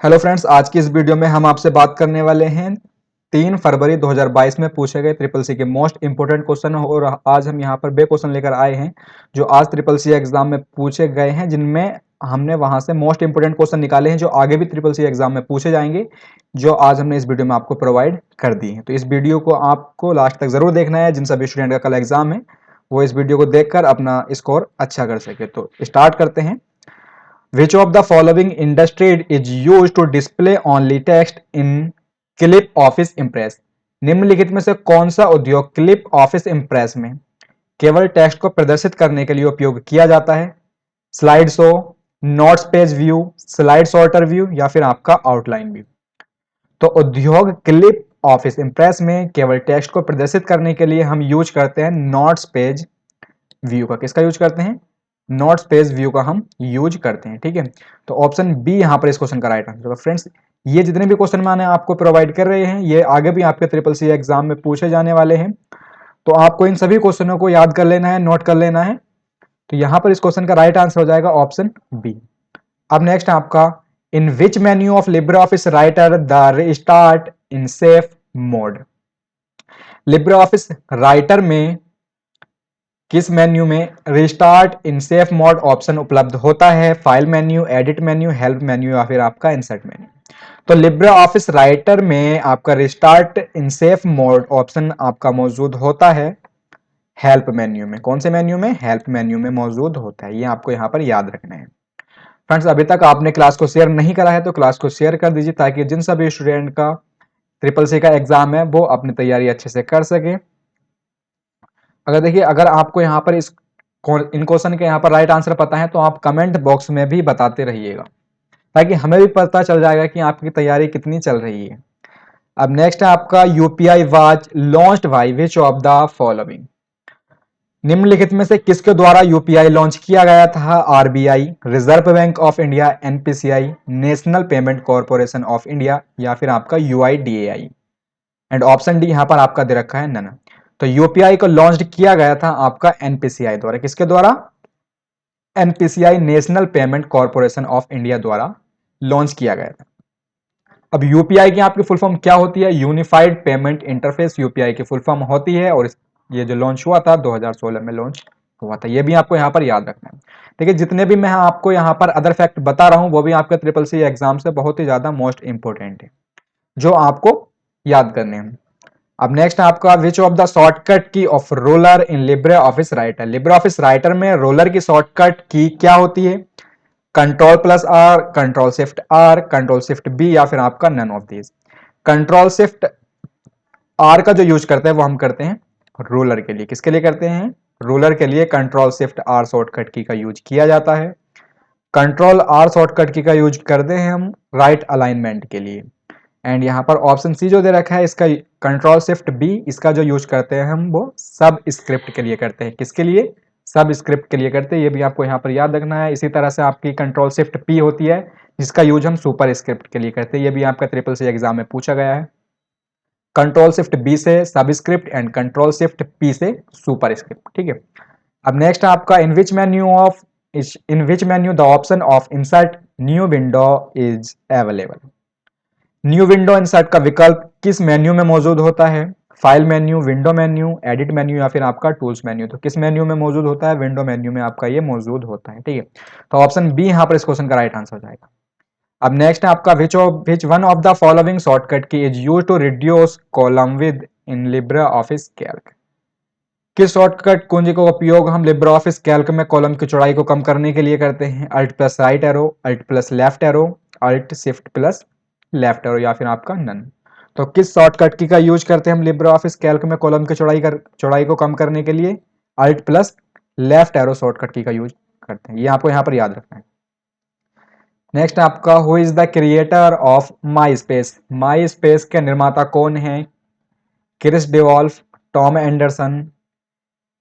Hello friends, आज की इस वीडियो में हम आपसे बात करने वाले हैं 3 फरवरी 2022 में पूछे गए ट्रिपल सी के मोस्ट इंपोर्टेंट क्वेश्चन। और आज हम यहाँ पर वे क्वेश्चन लेकर आए हैं जो आज ट्रिपल सी एग्जाम में पूछे गए हैं, जिनमें हमने वहाँ से मोस्ट इंपोर्टेंट क्वेश्चन निकाले हैं जो आगे भी ट्रिपल सी एग्जाम में पूछे जाएंगे, जो आज हमने इस वीडियो में आपको प्रोवाइड कर दी है। तो इस वीडियो को आपको लास्ट तक जरूर देखना है। जिन सभी स्टूडेंट का कल एग्जाम है वो इस वीडियो को देखकर अपना स्कोर अच्छा कर सके। तो स्टार्ट करते हैं। Which of the following industry is used to display only text in Clip Office Impress? निम्नलिखित में से कौन सा उद्योग क्लिप ऑफिस इम्प्रेस में केवल टेक्स्ट को प्रदर्शित करने के लिए उपयोग किया जाता है? Slide show, notes page view, slide sorter view या फिर आपका आउटलाइन व्यू। तो उद्योग क्लिप ऑफिस इम्प्रेस में केवल टेक्स्ट को प्रदर्शित करने के लिए हम यूज करते हैं नोट्स पेज व्यू का। किसका यूज करते हैं? नोट्स पेज व्यू का हम यूज करते हैं। ठीक है, तो ऑप्शन बी यहां पर इस क्वेश्चन का राइट आंसर होगा। फ्रेंड्स, ये जितने भी क्वेश्चन मैंने आपको प्रोवाइड कर रहे हैं ये आगे भी आपके ट्रिपल सी एग्जाम में पूछे जाने वाले हैं, तो आपको इन सभी क्वेश्चनों को याद कर लेना है, नोट कर लेना है। तो यहां पर इस क्वेश्चन का राइट आंसर हो जाएगा ऑप्शन बी। अब नेक्स्ट है आपका, in which menu of Libre office Writer the restart in safe mode? Libre office Writer में किस मेन्यू में restart in safe mode option उपलब्ध होता है? File menu, edit menu, help menu या फिर आपका इंसर्ट मेन्यू। तो लिब्रे ऑफिस राइटर में आपका restart in safe mode option आपका मौजूद होता है हेल्प मेन्यू में। कौन से मेन्यू में? हेल्प मेन्यू में मौजूद होता है। ये आपको यहाँ पर याद रखना है। फ्रेंड्स, अभी तक आपने क्लास को शेयर नहीं करा है तो क्लास को शेयर कर दीजिए, ताकि जिन सभी स्टूडेंट का ट्रिपल सी का एग्जाम है वो अपनी तैयारी अच्छे से कर सके। अगर आपको यहाँ पर इन क्वेश्चन के यहाँ पर राइट आंसर पता है तो आप कमेंट बॉक्स में भी बताते रहिएगा, ताकि हमें भी पता चल जाएगा कि आपकी तैयारी कितनी चल रही है। अब नेक्स्ट है आपका, UPI was launched by which of the following? निम्नलिखित में से किसके द्वारा यूपीआई लॉन्च किया गया था? RBI, reserve bank of India, NPCI, national payment corporation of India या फिर आपका यूआईडीएआई। एंड ऑप्शन डी यहां पर आपका दे रखा है नन। तो यूपीआई को लॉन्च किया गया था आपका एनपीसीआई द्वारा। किसके द्वारा? NPCI, national payment corporation of India द्वारा लॉन्च किया गया था। अब यूपीआई की आपकी फुल फॉर्म क्या होती है? यूनिफाइड पेमेंट इंटरफेस यूपीआई की फुल फॉर्म होती है, और ये जो लॉन्च हुआ था 2016 में लॉन्च हुआ था। ये भी आपको यहाँ पर याद रखना है। देखिए, जितने भी मैं आपको यहाँ पर अदर फैक्ट बता रहा हूँ वो भी आपके ट्रिपल सी एग्जाम से बहुत ही ज्यादा मोस्ट इंपोर्टेंट है, जो आपको याद करने हैं। अब नेक्स्ट है आपका, which of the shortcut key of roller in Libre office Writer? Libre office Writer में रोलर की शॉर्टकट की क्या होती है? Control plus R, control shift R, control shift B या फिर आपका none of these. Control shift R का जो यूज करते हैं वो हम करते हैं रोलर के लिए। किसके लिए करते हैं? रोलर के लिए control shift are shortcut key का यूज किया जाता है। कंट्रोल आर शॉर्टकट की का यूज करते हैं हम राइट अलाइनमेंट के लिए। एंड यहाँ पर ऑप्शन सी जो दे रखा है इसका कंट्रोल शिफ्ट बी, इसका जो यूज करते हैं हम वो सब स्क्रिप्ट के लिए करते हैं। किसके लिए? सब स्क्रिप्ट के लिए करते हैं। ये भी आपको यहाँ पर याद रखना है। इसी तरह से आपकी कंट्रोल शिफ्ट पी होती है, जिसका यूज हम सुपर स्क्रिप्ट के लिए करते हैं। ये भी आपका ट्रिपल सी एग्जाम में पूछा गया है। कंट्रोल शिफ्ट बी से subscript and control shift P से सुपर स्क्रिप्ट। ठीक है, अब नेक्स्ट आपका, in which menu the option of insert new window is available? New window insert का विकल्प किस मेन्यू में मौजूद होता है? File menu, window menu, edit menu या फिर आपका टूल्स मेन्यू। तो किस मेन्यू में मौजूद होता है? विंडो मेन्यू में आपका ये मौजूद होता है। ठीक है, तो ऑप्शन बी यहां पर इस क्वेश्चन का राइट आंसर हो जाएगा। अब नेक्स्ट है आपका, which one of the following shortcut key is use to reduce column width in Libre office Calc? किस शॉर्टकट कुंजी का उपयोग हम लिब्रे ऑफिस कैल्क में कॉलम की चौड़ाई को कम करने के लिए करते हैं? Alt plus right arrow, alt plus left arrow, alt shift plus left arrow या फिर आपका नन। तो किस शॉर्टकट की का यूज करते हैं हम लिब्रे ऑफिस कैल्क में कॉलम की चौड़ाई को कम करने के लिए? Alt plus left arrow shortcut key का यूज करते हैं। ये आपको यहाँ पर याद रखना है। नेक्स्ट आपका, who is the creator of MySpace? MySpace के निर्माता कौन है? Chris DeWolfe, Tom Anderson,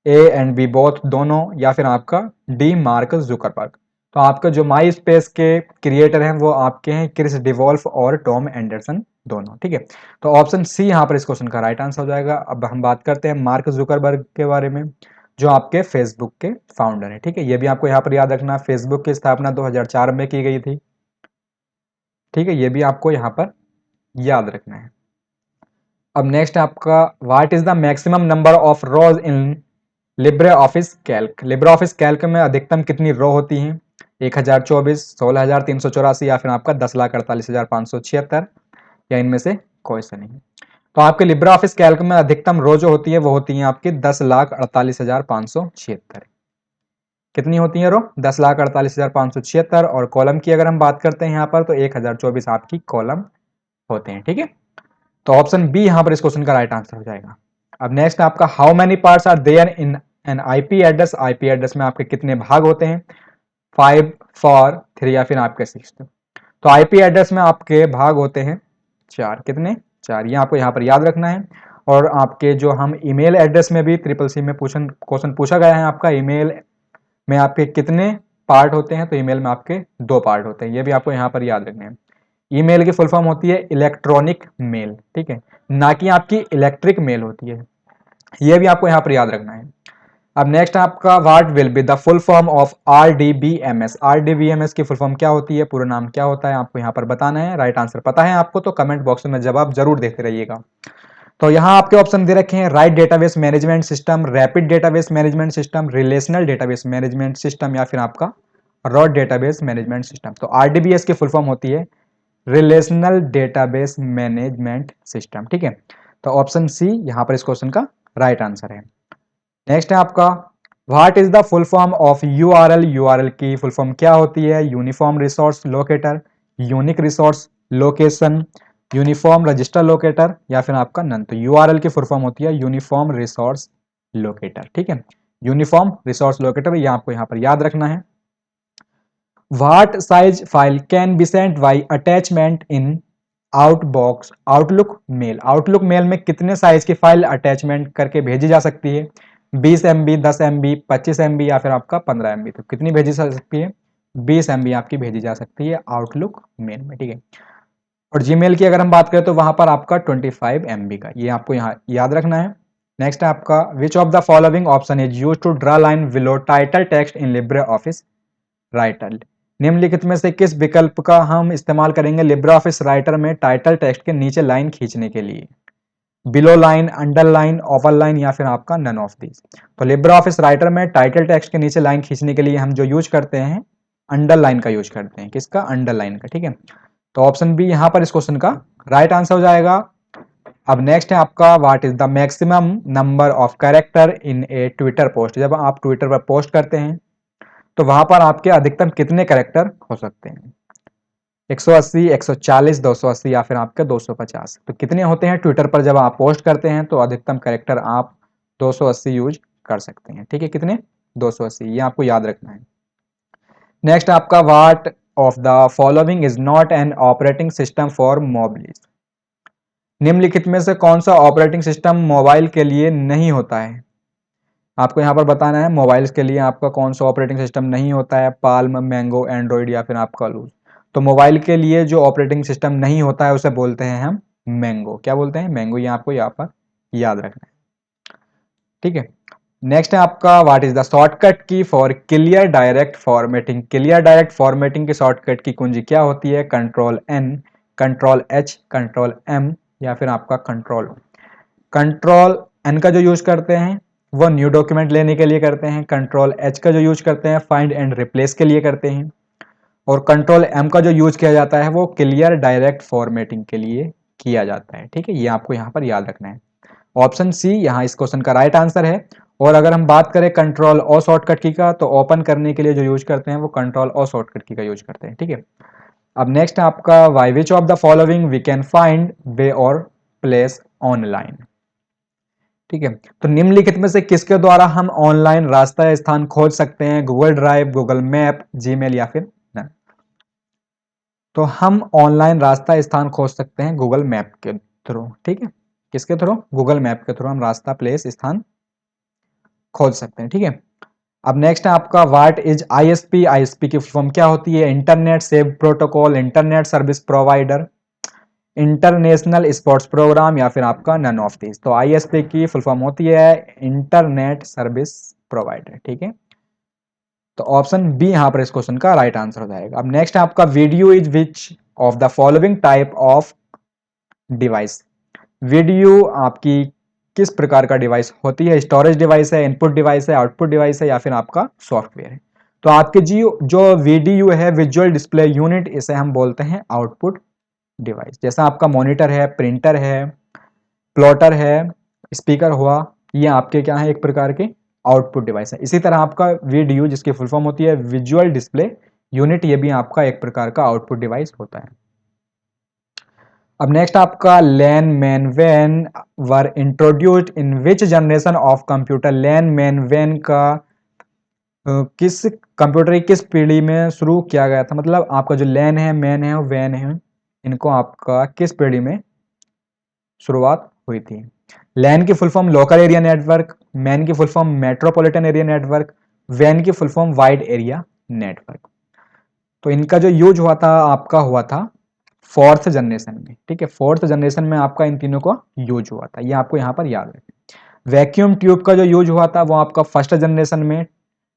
A and B both दोनों या फिर आपका डी मार्क जुकरबर्ग। तो आपका जो माई स्पेस के क्रिएटर हैं वो आपके हैं क्रिस डिवॉल्फ और टॉम एंडरसन दोनों। ठीक है, तो ऑप्शन सी यहाँ पर इस क्वेश्चन का राइट आंसर हो जाएगा। अब हम बात करते हैं मार्क जुकरबर्ग के बारे में, जो आपके फेसबुक के फाउंडर है। ठीक है, ये भी आपको यहाँ पर याद रखना, फेसबुक की स्थापना 2004 में की गई थी। ठीक है, ये भी आपको यहाँ पर याद रखना है। अब नेक्स्ट आपका what is the maximum number of rose in Libre office Calc. Libre office Calc में अधिकतम कितनी रो होती हैं? 1024, 16,384 या फिर आपका 10,48,576 या इनमें से कोई सा नहीं। तो आपके लिब्रे ऑफिस कैल्क में अधिकतम रो जो होती है वो होती है आपकी 10,48,576। कितनी होती है रो? 10,48,576। और कॉलम की अगर हम बात करते हैं यहाँ पर तो 1024 आपकी कॉलम होते हैं। ठीक है, तो ऑप्शन बी यहाँ पर इस क्वेश्चन का राइट आंसर हो जाएगा। अब नेक्स्ट आपका how many parts are there in an IP address. IP address में आपके कितने भाग होते हैं? 5, 4, 3 या फिर आपके 6। तो आईपी एड्रेस में आपके भाग होते हैं 4। कितने? 4। ये आपको यहाँ पर याद रखना है। और आपके जो हम ईमेल एड्रेस में भी ट्रिपल सी में क्वेश्चन पूछा गया है, आपका ईमेल में आपके कितने पार्ट होते हैं? तो ईमेल में आपके 2 पार्ट होते हैं। ये भी आपको यहाँ पर याद रखना है। ईमेल की फुल फॉर्म होती है इलेक्ट्रॉनिक मेल, ठीक है, ना कि आपकी इलेक्ट्रिक मेल होती है। ये भी आपको यहाँ पर याद रखना है। अब नेक्स्ट आपका what will be the full form of RDBMS. RDBMS की फुल फॉर्म क्या होती है? पूरा नाम क्या होता है आपको यहाँ पर बताना है। राइट आंसर पता है आपको तो कमेंट बॉक्स में जवाब जरूर देते रहिएगा। तो यहाँ आपके ऑप्शन दे रखे हैं right database management system, rapid database management system, relational database management system या फिर आपका रॉ डेटाबेस मैनेजमेंट सिस्टम। तो आरडीबीएस की फुल फॉर्म होती है रिलेशनल डेटाबेस मैनेजमेंट सिस्टम। ठीक है, तो ऑप्शन सी यहाँ पर इस क्वेश्चन का राइट आंसर है। नेक्स्ट है आपका what is the full form of URL. URL की फुल फॉर्म क्या होती है? Uniform resource locator, unique resource location, uniform register locator या फिर आपका नन। तो यूआरएल की फुल फॉर्म होती है यूनिफॉर्म रिसोर्स लोकेटर। ठीक है, यूनिफॉर्म रिसोर्स लोकेटर, ये आपको यहाँ पर याद रखना है। What size file can be sent by attachment in outbox Outlook mail. Outlook mail में कितने साइज की फाइल अटैचमेंट करके भेजी जा सकती है? 20 MB, 10 MB, 25 MB या फिर आपका 15 MB। तो कितनी भेजी जा सकती है? 20 MB आपकी भेजी जा सकती है आउटलुक मेल में। ठीक है, और जीमेल की अगर हम बात करें तो वहां पर आपका 25 MB का, ये आपको यहाँ याद रखना है। नेक्स्ट है आपका which of the following option is use to draw line below title text in Libre office Writer. निम्नलिखित में से किस विकल्प का हम इस्तेमाल करेंगे लिब्रे ऑफिस राइटर में टाइटल टेक्स्ट के नीचे लाइन खींचने के लिए? Below line, underline, overline line या फिर आपका नन ऑफ दिस। तो लिब्रे ऑफिस राइटर में टाइटल टेक्स्ट के नीचे लाइन खींचने के लिए हम जो यूज करते हैं अंडरलाइन का यूज करते हैं। किसका? अंडरलाइन का। ठीक है, तो ऑप्शन बी यहां पर इस क्वेश्चन का राइट आंसर हो जाएगा। अब नेक्स्ट है आपका what is the maximum number of character in A Twitter post. जब आप ट्विटर पर पोस्ट करते हैं तो वहां पर आपके अधिकतम कितने कैरेक्टर हो सकते हैं? 180, 140, 280 या फिर आपके 250। तो कितने होते हैं ट्विटर पर जब आप पोस्ट करते हैं? तो अधिकतम कैरेक्टर आप 280 यूज कर सकते हैं। ठीक है, कितने? 280, ये आपको याद रखना है। नेक्स्ट आपका what of the following is not an operating system for mobile. निम्नलिखित में से कौन सा ऑपरेटिंग सिस्टम मोबाइल के लिए नहीं होता है? आपको यहाँ पर बताना है मोबाइल्स के लिए आपका कौन सा ऑपरेटिंग सिस्टम नहीं होता है। पाल्म, मैंगो, एंड्रॉइड या फिर आपका लूज। तो मोबाइल के लिए जो ऑपरेटिंग सिस्टम नहीं होता है उसे बोलते हैं हम मैंगो। क्या बोलते हैं? मैंगो। ये आपको यहाँ पर याद रखना है। ठीक है, नेक्स्ट है आपका व्हाट इज द शॉर्टकट की for clear direct formatting. Clear direct formatting की शॉर्टकट की कुंजी क्या होती है? Ctrl+N, Ctrl+H, Ctrl+M या फिर आपका Ctrl+N का जो यूज करते हैं वो न्यू डॉक्यूमेंट लेने के लिए करते हैं। Ctrl+H का जो यूज करते हैं फाइंड एंड रिप्लेस के लिए करते हैं। और Ctrl+M का जो यूज किया जाता है वो क्लियर डायरेक्ट फॉर्मेटिंग के लिए किया जाता है। ठीक है, ये आपको यहाँ पर याद रखना है। ऑप्शन सी यहाँ इस क्वेश्चन का राइट आंसर है। और अगर हम बात करें Ctrl+O शॉर्टकट की का, तो ओपन करने के लिए जो यूज करते हैं वो Ctrl+O शॉर्टकट की का यूज करते हैं। ठीक है, अब नेक्स्ट आपका why which of the following we can find way और प्लेस ऑनलाइन। ठीक है, तो निम्नलिखित में से किसके द्वारा हम ऑनलाइन रास्ता या स्थान खोज सकते हैं? Google drive, Google map, Gmail या फिर नन। तो हम ऑनलाइन रास्ता स्थान खोज सकते हैं गूगल मैप के थ्रू। ठीक है, किसके थ्रू? गूगल मैप के थ्रू हम रास्ता, प्लेस, स्थान खोज सकते हैं। ठीक है, अब नेक्स्ट है आपका व्हाट इज आईएसपी। आईएसपी की फॉर्म क्या होती है? Internet save protocol, internet service provider, international sports program या फिर आपका नन ऑफ दिस। तो आईएसपी की फुल फॉर्म होती है इंटरनेट सर्विस प्रोवाइडर। ठीक है, तो ऑप्शन बी यहां पर इस क्वेश्चन का राइट आंसर हो जाएगा। अब नेक्स्ट है आपका video is which of the following type of device. Video आपकी किस प्रकार का डिवाइस होती है? स्टोरेज डिवाइस है, इनपुट डिवाइस है, आउटपुट डिवाइस है, या फिर आपका सॉफ्टवेयर है? तो आपके जो वीडियो है, विजुअल डिस्प्ले यूनिट, इसे हम बोलते हैं आउटपुट डिवाइस। जैसा आपका मॉनिटर है, प्रिंटर है, प्लॉटर है, स्पीकर हुआ, ये आपके क्या है, एक प्रकार के आउटपुट डिवाइस है। इसी तरह आपका वीडियो, जिसकी फुल फॉर्म होती है विजुअल डिस्प्ले यूनिट, ये भी आपका एक प्रकार का आउटपुट डिवाइस होता है। अब नेक्स्ट आपका लैन मैन वैन were introduced in which generation of computer. LAN MAN वैन का किस कंप्यूटर की किस पीढ़ी में शुरू किया गया था? मतलब आपका जो लैन है, मैन है और वैन है, इनको आपका किस पीढ़ी में शुरुआत हुई थी? लैन की full form local area network, MAN की full form metropolitan area network, वैन की full form wide area network. तो इनका जो यूज हुआ था आपका हुआ था फोर्थ जनरेशन में, ठीक है। फोर्थ जनरेशन में आपका इन तीनों का यूज हुआ था, ये आपको यहाँ पर याद रखें। वैक्यूम ट्यूब का जो यूज हुआ था वो आपका फर्स्ट जनरेशन में,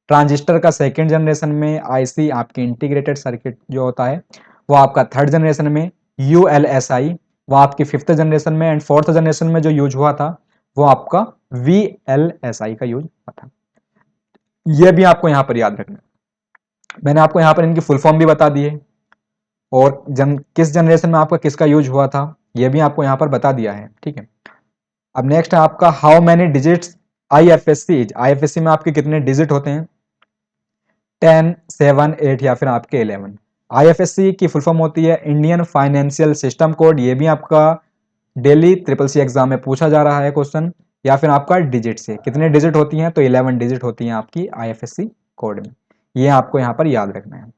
ट्रांजिस्टर का सेकेंड जनरेशन में, आईसी आपकी इंटीग्रेटेड सर्किट जो होता है वो आपका थर्ड जनरेशन में, यूएलएसआई वो आपकी फिफ्थ जनरेशन में, एंड फोर्थ जनरेशन में जो यूज हुआ था वो आपका वीएलएसआई का यूज हुआ था। ये भी आपको यहाँ पर याद रखना। मैंने आपको यहाँ पर इनकी फुल फॉर्म भी बता दी है, और किस जनरेशन में आपका किसका यूज हुआ था ये भी आपको यहाँ पर बता दिया है, ठीक है। अब नेक्स्ट है आपका how many digits IFSC. IFSC में आपके कितने डिजिट होते हैं? 10, 7, 8 या फिर आपके 11। आईएफएससी की फुल फॉर्म होती है इंडियन फाइनेंशियल सिस्टम कोड। ये भी आपका डेली ट्रिपल सी एग्जाम में पूछा जा रहा है क्वेश्चन। या फिर आपका डिजिट से कितने डिजिट होती हैं? तो 11 डिजिट होती हैं आपकी आईएफएससी कोड में। ये आपको यहाँ पर याद रखना है।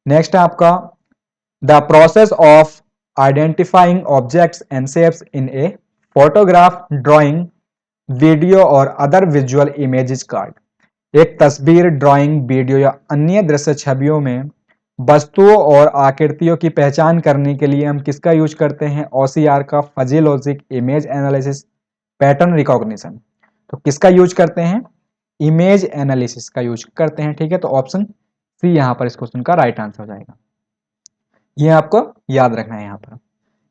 नेक्स्ट है आपका the process of identifying objects and shapes in a photograph, drawing, video और अदर विजुअल इमेजेस कार्ड। एक तस्वीर, ड्राइंग, वीडियो या अन्य दृश्य छवियों में वस्तुओं और आकृतियों की पहचान करने के लिए हम किसका यूज करते हैं? ओसीआर का, fuzzy logic, image analysis, pattern recognition. तो किसका यूज करते हैं? इमेज एनालिसिस का यूज करते हैं, ठीक है। तो ऑप्शन सी यहाँ पर इस क्वेश्चन का राइट आंसर हो जाएगा। ये आपको याद रखना है यहाँ पर।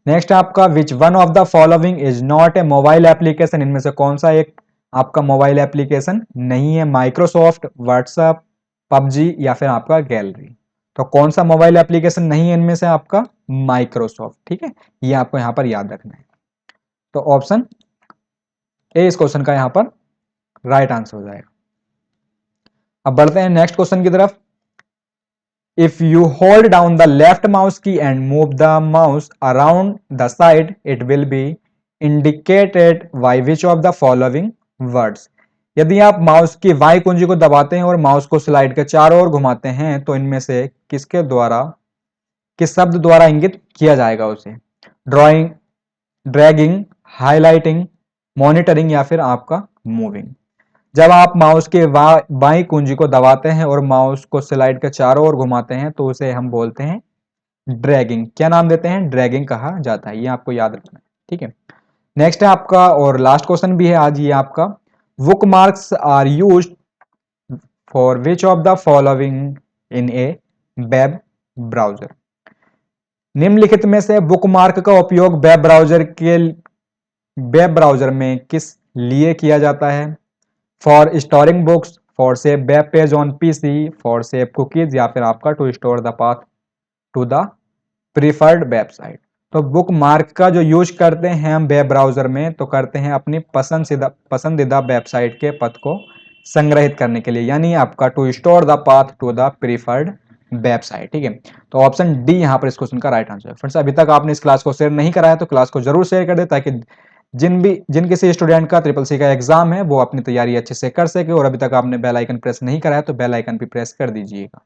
नेक्स्ट आपका which one of the following is not a mobile application. इनमें से कौन सा एक आपका मोबाइल एप्लीकेशन नहीं है? माइक्रोसॉफ्ट, व्हाट्सएप, पबजी या फिर आपका गैलरी। तो कौन सा मोबाइल एप्लीकेशन नहीं है इनमें से? आपका माइक्रोसॉफ्ट, ठीक है। ये आपको यहाँ पर याद रखना है। तो ऑप्शन ए इस क्वेश्चन का यहाँ पर राइट आंसर हो जाएगा। अब बढ़ते हैं नेक्स्ट क्वेश्चन की तरफ। If you hold down the left mouse key and move the mouse around the side, it will be indicated by which of the following words। यदि आप माउस की बाई कुंजी को दबाते हैं और माउस को स्लाइड के चारों ओर घुमाते हैं तो इनमें से किसके द्वारा, किस शब्द द्वारा इंगित किया जाएगा उसे? ड्राइंग, ड्रैगिंग, हाईलाइटिंग, मॉनिटरिंग या फिर आपका मूविंग। जब आप माउस के बाई कुंजी को दबाते हैं और माउस को स्लाइड के चारों ओर घुमाते हैं तो उसे हम बोलते हैं ड्रैगिंग। क्या नाम देते हैं? ड्रैगिंग कहा जाता है। ये आपको याद रखना है, ठीक है। नेक्स्ट है आपका और लास्ट क्वेश्चन भी है आज ये आपका। Bookmarks are used for which of the following in a web browser. निम्नलिखित में से बुक मार्क का उपयोग वेब ब्राउजर में किस लिए किया जाता है? For storing books, for save web page on PC, for save cookies या फिर आपका to store the path to the preferred website. तो बुक मार्क का जो यूज करते हैं हम वेब ब्राउजर में तो करते हैं अपनी पसंदीदा वेबसाइट के पथ को संग्रहित करने के लिए, यानी आपका to store the path to the preferred website, ठीक है। तो ऑप्शन डी यहाँ पर इस क्वेश्चन का राइट आंसर है। फ्रेंड्स अभी तक आपने इस क्लास को शेयर नहीं करा है तो क्लास को जरूर शेयर कर दे, ताकि जिन किसी स्टूडेंट का ट्रिपल सी का एग्जाम है वो अपनी तैयारी अच्छे से कर सके। और अभी तक आपने बेल आइकन प्रेस नहीं करा है तो बेल आइकन भी प्रेस कर दीजिएगा।